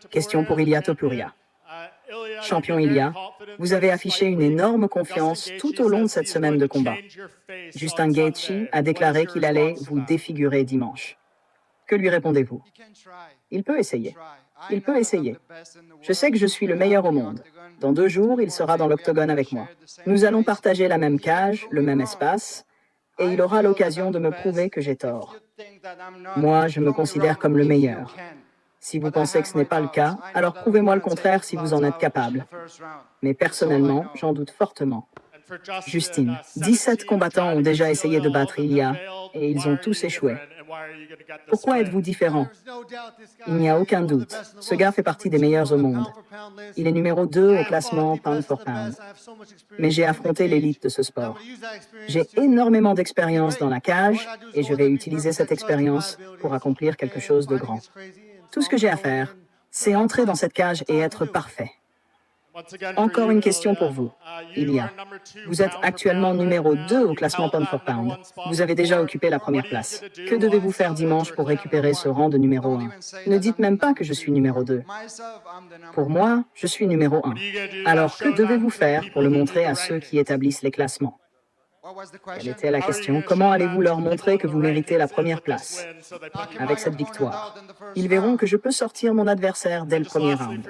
Question pour Ilia Topuria. Champion Ilia, vous avez affiché une énorme confiance tout au long de cette semaine de combat. Justin Gaethje a déclaré qu'il allait vous défigurer dimanche. Que lui répondez-vous? Il peut essayer. Il peut essayer. Je sais que je suis le meilleur au monde. Dans 2 jours, il sera dans l'octogone avec moi. Nous allons partager la même cage, le même espace, et il aura l'occasion de me prouver que j'ai tort. Moi, je me considère comme le meilleur. Si vous pensez que ce n'est pas le cas, alors prouvez-moi le contraire si vous en êtes capable. Mais personnellement, j'en doute fortement. Justine, 17 combattants ont déjà essayé de battre Ilia, et ils ont tous échoué. Pourquoi êtes-vous différent? Il n'y a aucun doute. Ce gars fait partie des meilleurs au monde. Il est numéro 2 au classement pound for pound. Mais j'ai affronté l'élite de ce sport. J'ai énormément d'expérience dans la cage et je vais utiliser cette expérience pour accomplir quelque chose de grand. Tout ce que j'ai à faire, c'est entrer dans cette cage et être parfait. Encore une question pour vous, Ilia. Vous êtes actuellement numéro 2 au classement pound for pound. Vous avez déjà occupé la première place. Que devez-vous faire dimanche pour récupérer ce rang de numéro 1? Ne dites même pas que je suis numéro 2. Pour moi, je suis numéro 1. Alors, que devez-vous faire pour le montrer à ceux qui établissent les classements? Quelle était la question? Comment allez-vous leur montrer que vous méritez la première place? Avec cette victoire, ils verront que je peux sortir mon adversaire dès le premier round.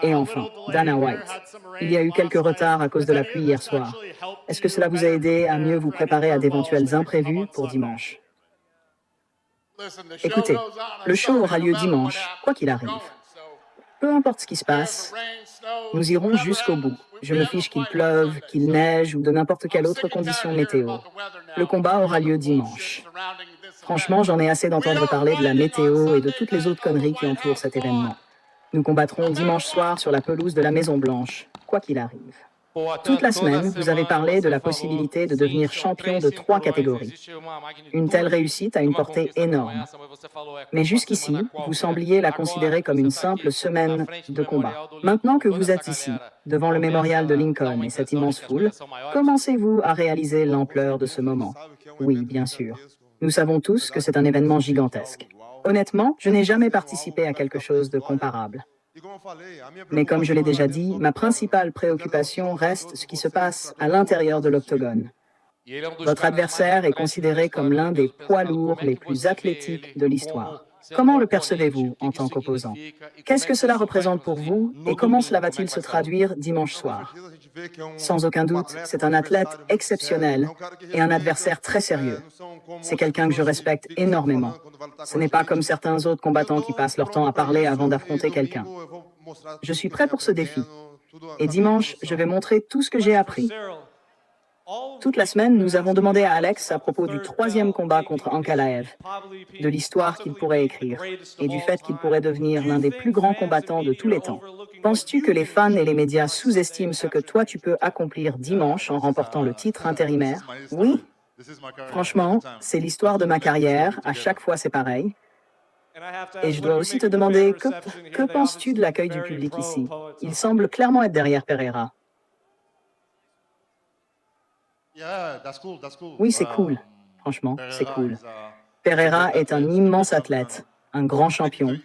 Et enfin, Dana White. Il y a eu quelques retards à cause de la pluie hier soir. Est-ce que cela vous a aidé à mieux vous préparer à d'éventuels imprévus pour dimanche? Écoutez, le show aura lieu dimanche, quoi qu'il arrive. Peu importe ce qui se passe, nous irons jusqu'au bout. Je me fiche qu'il pleuve, qu'il neige ou de n'importe quelle autre condition météo. Le combat aura lieu dimanche. Franchement, j'en ai assez d'entendre parler de la météo et de toutes les autres conneries qui entourent cet événement. Nous combattrons dimanche soir sur la pelouse de la Maison-Blanche, quoi qu'il arrive. Toute la semaine, vous avez parlé de la possibilité de devenir champion de 3 catégories. Une telle réussite a une portée énorme. Mais jusqu'ici, vous sembliez la considérer comme une simple semaine de combat. Maintenant que vous êtes ici, devant le mémorial de Lincoln et cette immense foule, commencez-vous à réaliser l'ampleur de ce moment? Oui, bien sûr. Nous savons tous que c'est un événement gigantesque. Honnêtement, je n'ai jamais participé à quelque chose de comparable. Mais comme je l'ai déjà dit, ma principale préoccupation reste ce qui se passe à l'intérieur de l'octogone. Votre adversaire est considéré comme l'un des poids lourds les plus athlétiques de l'histoire. Comment le percevez-vous en tant qu'opposant? Qu'est-ce que cela représente pour vous et comment cela va-t-il se traduire dimanche soir? Sans aucun doute, c'est un athlète exceptionnel et un adversaire très sérieux. C'est quelqu'un que je respecte énormément. Ce n'est pas comme certains autres combattants qui passent leur temps à parler avant d'affronter quelqu'un. Je suis prêt pour ce défi. Et dimanche, je vais montrer tout ce que j'ai appris. Toute la semaine, nous avons demandé à Alex à propos du 3e combat contre Ankalaev, de l'histoire qu'il pourrait écrire et du fait qu'il pourrait devenir l'un des plus grands combattants de tous les temps. Penses-tu que les fans et les médias sous-estiment ce que toi tu peux accomplir dimanche en remportant le titre intérimaire? Oui. Franchement, c'est l'histoire de ma carrière, à chaque fois c'est pareil. Et je dois aussi te demander, que penses-tu de l'accueil du public ici? Il semble clairement être derrière Pereira. Oui, c'est cool. Franchement, c'est cool. Pereira est un immense athlète, un grand champion.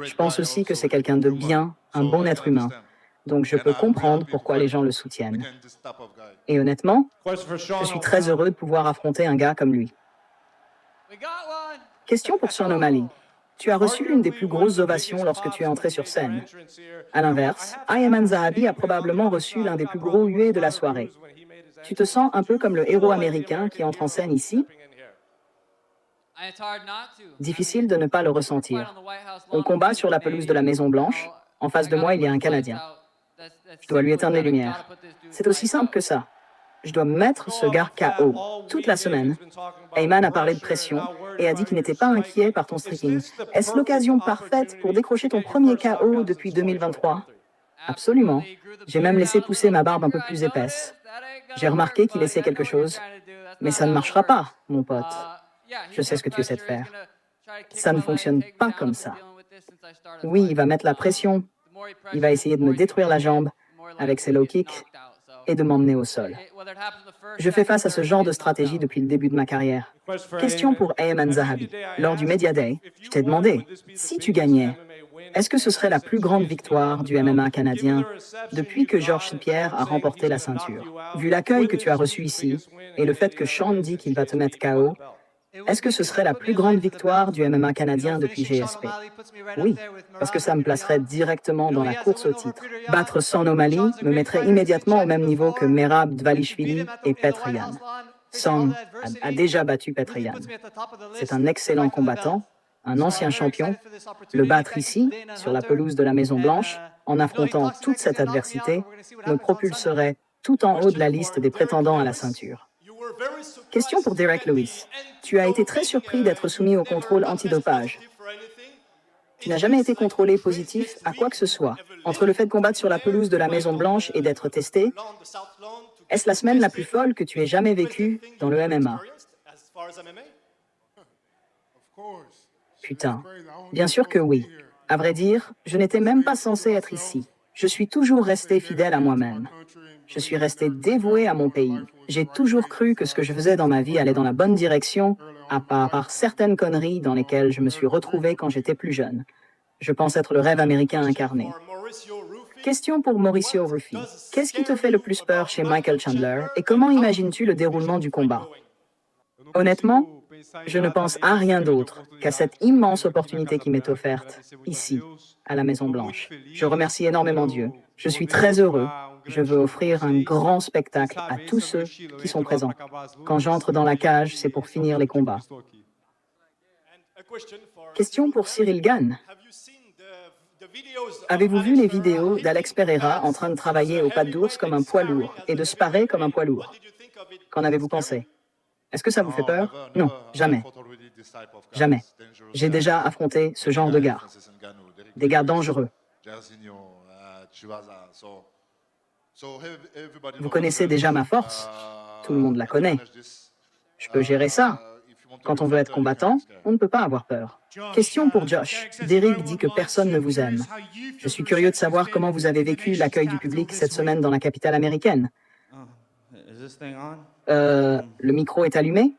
Je pense aussi que c'est quelqu'un de bien, un bon être humain. Donc je peux comprendre pourquoi les gens le soutiennent. Et honnêtement, je suis très heureux de pouvoir affronter un gars comme lui. Question pour Sean O'Malley. Tu as reçu l'une des plus grosses ovations lorsque tu es entré sur scène. À l'inverse, Ayman Zahabi a probablement reçu l'un des plus gros huées de la soirée. Tu te sens un peu comme le héros américain qui entre en scène ici? Difficile de ne pas le ressentir. On combat sur la pelouse de la Maison-Blanche. En face de moi, il y a un Canadien. Je dois lui éteindre les lumières. C'est aussi simple que ça. Je dois mettre ce gars KO. Toute la semaine, Ayman a parlé de pression et a dit qu'il n'était pas inquiet par ton striking. Est-ce l'occasion parfaite pour décrocher ton premier KO depuis 2023? Absolument. J'ai même laissé pousser ma barbe un peu plus épaisse. J'ai remarqué qu'il essaie quelque chose, mais ça ne marchera pas, mon pote. Je sais ce que tu essaies de faire. Ça ne fonctionne pas comme ça. Oui, il va mettre la pression. Il va essayer de me détruire la jambe avec ses low kicks. et de m'emmener au sol. Je fais face à ce genre de stratégie depuis le début de ma carrière. Question pour Ayman Zahabi. Lors du Media Day, je t'ai demandé, si tu gagnais, est-ce que ce serait la plus grande victoire du MMA canadien depuis que Georges Pierre a remporté la ceinture? Vu l'accueil que tu as reçu ici et le fait que Sean dit qu'il va te mettre KO, est-ce que ce serait la plus grande victoire du MMA canadien depuis GSP? Oui, parce que ça me placerait directement dans la course au titre. Battre Sean O'Malley me mettrait immédiatement au même niveau que Merab Dvalishvili et Petr Yan. Sean a déjà battu Petr Yan. C'est un excellent combattant, un ancien champion. Le battre ici, sur la pelouse de la Maison-Blanche, en affrontant toute cette adversité, me propulserait tout en haut de la liste des prétendants à la ceinture. Question pour Derek Lewis. Tu as été très surpris d'être soumis au contrôle antidopage. Tu n'as jamais été contrôlé positif à quoi que ce soit. Entre le fait de combattre sur la pelouse de la Maison-Blanche et d'être testé, est-ce la semaine la plus folle que tu aies jamais vécue dans le MMA? Putain. Bien sûr que oui. À vrai dire, je n'étais même pas censé être ici. Je suis toujours resté fidèle à moi-même. Je suis resté dévoué à mon pays. J'ai toujours cru que ce que je faisais dans ma vie allait dans la bonne direction, à part certaines conneries dans lesquelles je me suis retrouvé quand j'étais plus jeune. Je pense être le rêve américain incarné. Question pour Mauricio Ruffi. Qu'est-ce qui te fait le plus peur chez Michael Chandler et comment imagines-tu le déroulement du combat? Honnêtement, je ne pense à rien d'autre qu'à cette immense opportunité qui m'est offerte, ici, à la Maison-Blanche. Je remercie énormément Dieu. Je suis très heureux. Je veux offrir un grand spectacle à tous ceux qui sont présents. Quand j'entre dans la cage, c'est pour finir les combats. Question pour Cyril Gane. Avez-vous vu les vidéos d'Alex Pereira en train de travailler au pas d'ours comme un poids lourd et de sparer comme un poids lourd? Qu'en avez-vous pensé? Est-ce que ça vous fait peur? Non, jamais. Jamais. J'ai déjà affronté ce genre de gars. Des gars dangereux. Vous connaissez déjà ma force. Tout le monde la connaît. Je peux gérer ça. Quand on veut être combattant, on ne peut pas avoir peur. Question pour Josh. Derek dit que personne ne vous aime. Je suis curieux de savoir comment vous avez vécu l'accueil du public cette semaine dans la capitale américaine. Le micro est allumé?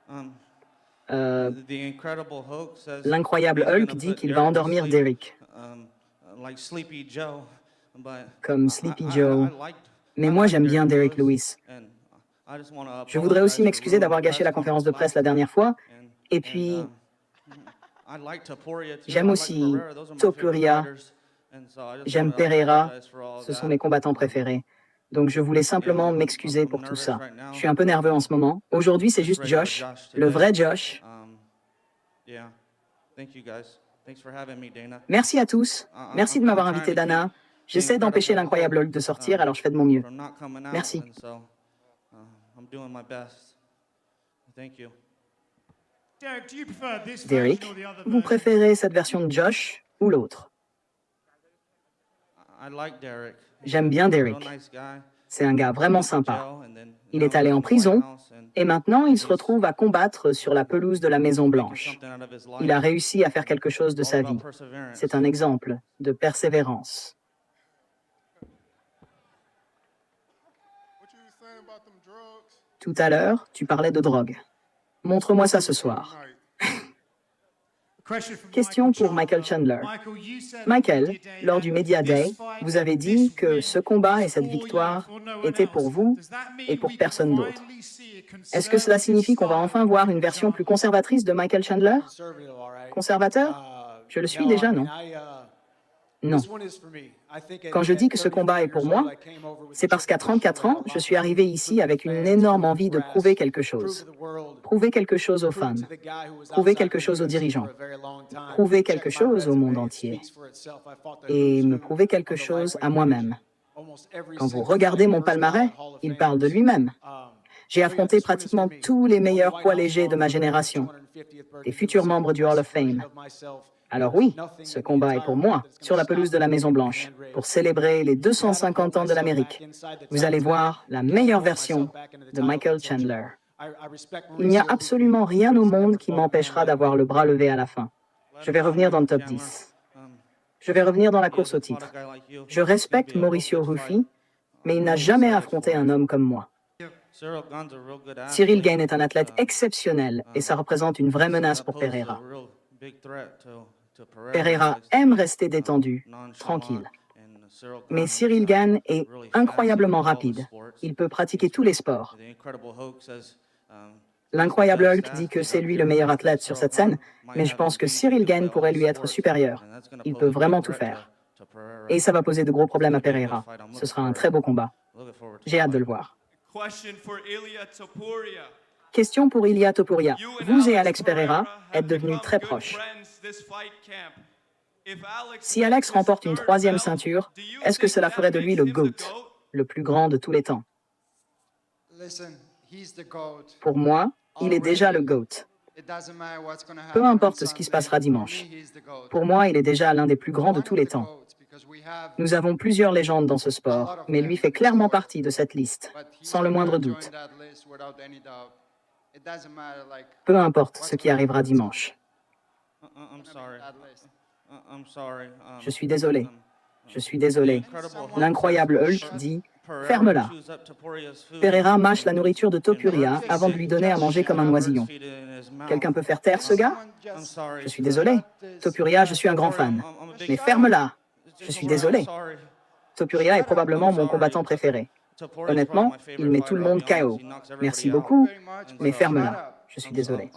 L'incroyable Hulk dit qu'il va endormir Derek. Comme Sleepy Joe. Mais moi, j'aime bien Derek Lewis. Je voudrais aussi m'excuser d'avoir gâché la conférence de presse la dernière fois. Et puis, j'aime aussi Topuria. J'aime Pereira. Ce sont mes combattants préférés. Donc, je voulais simplement m'excuser pour tout ça. Je suis un peu nerveux en ce moment. Aujourd'hui, c'est juste Josh, le vrai Josh. Merci à tous. Merci de m'avoir invité, Dana. J'essaie d'empêcher l'incroyable Hulk de sortir, alors je fais de mon mieux. Merci. Derek, vous préférez cette version de Josh ou l'autre? J'aime bien Derek. C'est un gars vraiment sympa. Il est allé en prison et maintenant il se retrouve à combattre sur la pelouse de la Maison-Blanche. Il a réussi à faire quelque chose de sa vie. C'est un exemple de persévérance. Tout à l'heure, tu parlais de drogue. Montre-moi ça ce soir. Question pour Michael Chandler. Michael, lors du Media Day, vous avez dit que ce combat et cette victoire étaient pour vous et pour personne d'autre. Est-ce que cela signifie qu'on va enfin voir une version plus conservatrice de Michael Chandler? Conservateur? Je le suis déjà, non? Non. Quand je dis que ce combat est pour moi, c'est parce qu'à 34 ans, je suis arrivé ici avec une énorme envie de prouver quelque chose. Prouver quelque chose aux fans. Prouver quelque chose aux dirigeants. Prouver quelque chose au monde entier. Et me prouver quelque chose à moi-même. Quand vous regardez mon palmarès, il parle de lui-même. J'ai affronté pratiquement tous les meilleurs poids légers de ma génération, des futurs membres du Hall of Fame. Alors oui, ce combat est pour moi, sur la pelouse de la Maison-Blanche, pour célébrer les 250 ans de l'Amérique. Vous allez voir la meilleure version de Michael Chandler. Il n'y a absolument rien au monde qui m'empêchera d'avoir le bras levé à la fin. Je vais revenir dans le top 10. Je vais revenir dans la course au titre. Je respecte Mauricio Ruffi, mais il n'a jamais affronté un homme comme moi. Cyril Gane est un athlète exceptionnel et ça représente une vraie menace pour Pereira. Pereira aime rester détendu, tranquille. Mais Cyril Gane est incroyablement rapide. Il peut pratiquer tous les sports. L'incroyable Hulk dit que c'est lui le meilleur athlète sur cette scène, mais je pense que Cyril Gane pourrait lui être supérieur. Il peut vraiment tout faire. Et ça va poser de gros problèmes à Pereira. Ce sera un très beau combat. J'ai hâte de le voir. Question pour Ilia Topuria. Vous et Alex Pereira êtes devenus très proches. Si Alex remporte une 3e ceinture, est-ce que cela ferait de lui le GOAT, le plus grand de tous les temps? Pour moi, il est déjà le GOAT. Peu importe ce qui se passera dimanche. Pour moi, il est déjà l'un des plus grands de tous les temps. Nous avons plusieurs légendes dans ce sport, mais lui fait clairement partie de cette liste, sans le moindre doute. Peu importe ce qui arrivera dimanche. Je suis désolé. Je suis désolé. L'incroyable Hulk dit « Ferme-la ». Pereira mâche la nourriture de Topuria avant de lui donner à manger comme un oisillon. Quelqu'un peut faire taire ce gars? Je suis désolé. Topuria, je suis un grand fan. Mais ferme-la. Je suis désolé. Topuria est probablement mon combattant préféré. Honnêtement, il met tout le monde KO. Merci beaucoup, mais ferme-la. Je suis désolé.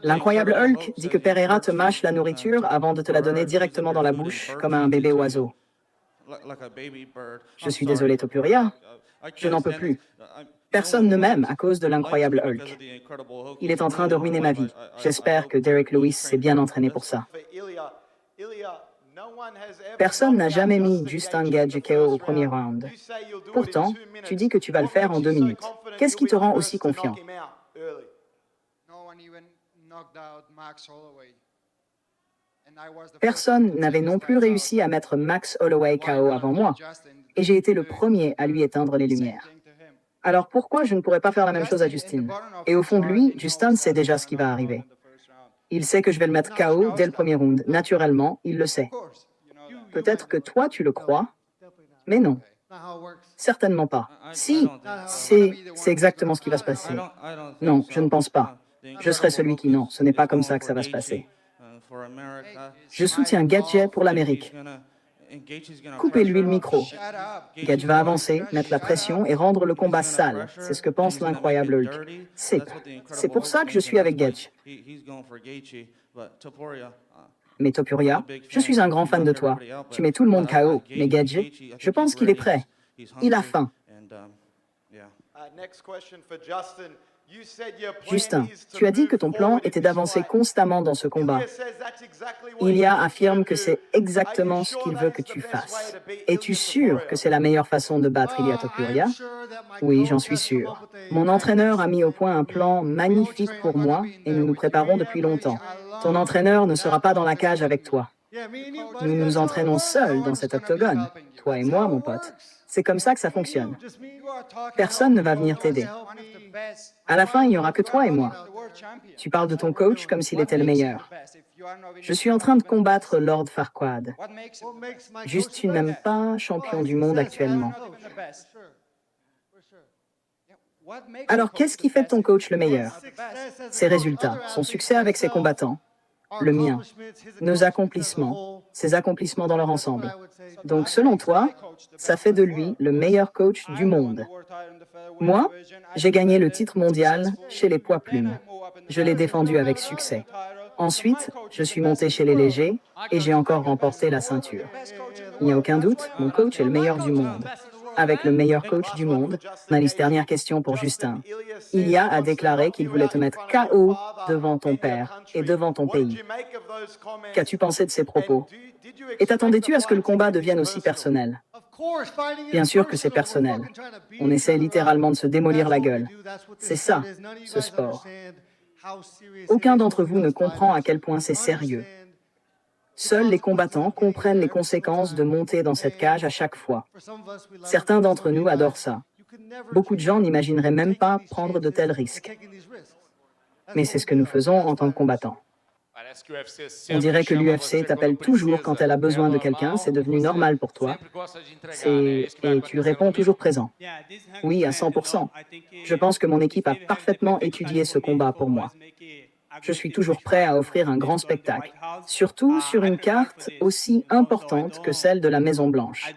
L'incroyable Hulk dit que Pereira te mâche la nourriture avant de te la donner directement dans la bouche, comme à un bébé oiseau. Je suis désolé, Topuria. Je n'en peux plus. Personne ne m'aime à cause de l'incroyable Hulk. Il est en train de ruiner ma vie. J'espère que Derek Lewis s'est bien entraîné pour ça. Personne n'a jamais mis Justin Gaethje KO au premier round. Pourtant, tu dis que tu vas le faire en 2 minutes. Qu'est-ce qui te rend aussi confiant? Personne n'avait non plus réussi à mettre Max Holloway KO avant moi, et j'ai été le premier à lui éteindre les lumières. Alors pourquoi je ne pourrais pas faire la même chose à Justin? Et au fond de lui, Justin sait déjà ce qui va arriver. Il sait que je vais le mettre KO dès le premier round. Naturellement, il le sait. Peut-être que toi, tu le crois, mais non. Certainement pas. Si, c'est exactement ce qui va se passer. Non, je ne pense pas. Je serai celui qui non. Ce n'est pas comme ça que ça va se passer. Je soutiens Gaethje pour l'Amérique. Coupez-lui le micro. Gaethje va avancer, mettre la pression et rendre le combat sale. C'est ce que pense l'incroyable Hulk. C'est pour ça que je suis avec Gaethje. Mais Topuria, je suis un grand fan de toi. Tu mets tout le monde KO. Mais Gaethje, je pense qu'il est prêt. Il a faim. Justin, tu as dit que ton plan était d'avancer constamment dans ce combat. Ilia affirme que c'est exactement ce qu'il veut que tu fasses. Es-tu sûr que c'est la meilleure façon de battre Ilia Topuria? Oui, j'en suis sûr. Mon entraîneur a mis au point un plan magnifique pour moi et nous nous préparons depuis longtemps. Ton entraîneur ne sera pas dans la cage avec toi. Nous nous entraînons seuls dans cet octogone, toi et moi, mon pote. C'est comme ça que ça fonctionne. Personne ne va venir t'aider. À la fin, il n'y aura que toi et moi. Tu parles de ton coach comme s'il était le meilleur. Je suis en train de combattre Lord Farquaad. Juste, tu n'aimes pas champion du monde actuellement. Alors, qu'est-ce qui fait de ton coach le meilleur? Ses résultats, son succès avec ses combattants, le mien, nos accomplissements, ses accomplissements dans leur ensemble. Donc, selon toi, ça fait de lui le meilleur coach du monde. Moi, j'ai gagné le titre mondial chez les poids plumes. Je l'ai défendu avec succès. Ensuite, je suis monté chez les légers et j'ai encore remporté la ceinture. Il n'y a aucun doute, mon coach est le meilleur du monde. Avec le meilleur coach du monde, ma dernière question pour Justin. Ilia a déclaré qu'il voulait te mettre KO devant ton père et devant ton pays. Qu'as-tu pensé de ces propos? Et t'attendais-tu à ce que le combat devienne aussi personnel? Bien sûr que c'est personnel. On essaie littéralement de se démolir la gueule. C'est ça, ce sport. Aucun d'entre vous ne comprend à quel point c'est sérieux. Seuls les combattants comprennent les conséquences de monter dans cette cage à chaque fois. Certains d'entre nous adorent ça. Beaucoup de gens n'imagineraient même pas prendre de tels risques. Mais c'est ce que nous faisons en tant que combattants. On dirait que l'UFC t'appelle toujours quand elle a besoin de quelqu'un, c'est devenu normal pour toi. Et tu réponds toujours présent. Oui, à 100%. Je pense que mon équipe a parfaitement étudié ce combat pour moi. Je suis toujours prêt à offrir un grand spectacle, surtout sur une carte aussi importante que celle de la Maison-Blanche.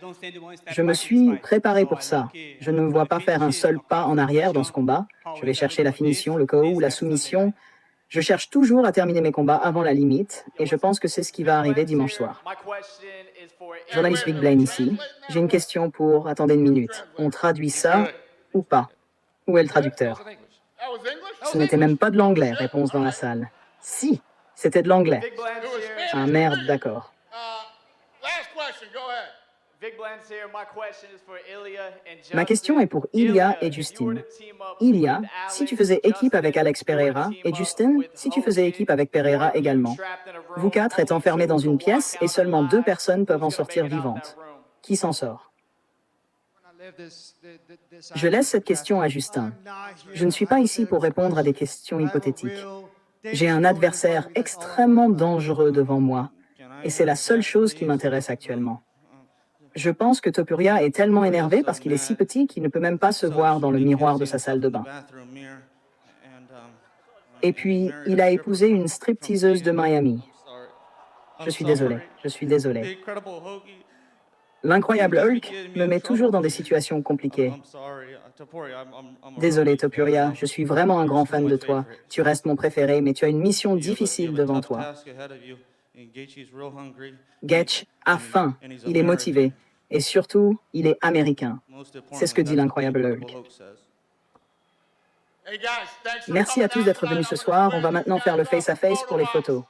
Je me suis préparé pour ça. Je ne me vois pas faire un seul pas en arrière dans ce combat. Je vais chercher la finition, le KO ou la soumission. Je cherche toujours à terminer mes combats avant la limite, et je pense que c'est ce qui va arriver dimanche soir. Journaliste Big Blaine ici. J'ai une question pour... Attendez une minute. On traduit ça ou pas? Où est le traducteur? Ce n'était même pas de l'anglais, réponse dans la salle. Si, c'était de l'anglais. Ah merde, d'accord. Ma question est pour Ilya et Justin. Ilya, si tu faisais équipe avec Alex Pereira, et Justin, si tu faisais équipe avec Pereira également. Vous quatre êtes enfermés dans une pièce et seulement 2 personnes peuvent en sortir vivantes. Qui s'en sort? Je laisse cette question à Justin. Je ne suis pas ici pour répondre à des questions hypothétiques. J'ai un adversaire extrêmement dangereux devant moi, et c'est la seule chose qui m'intéresse actuellement. Je pense que Topuria est tellement énervé parce qu'il est si petit qu'il ne peut même pas se voir dans le miroir de sa salle de bain. Et puis, il a épousé une stripteaseuse de Miami. Je suis désolé. L'incroyable Hulk me met toujours dans des situations compliquées. Désolé Topuria, je suis vraiment un grand fan de toi. Tu restes mon préféré, mais tu as une mission difficile devant toi. Getch a faim, il est motivé, et surtout, il est américain. C'est ce que dit l'incroyable Hulk. Merci à tous d'être venus ce soir. On va maintenant faire le face-à-face pour les photos.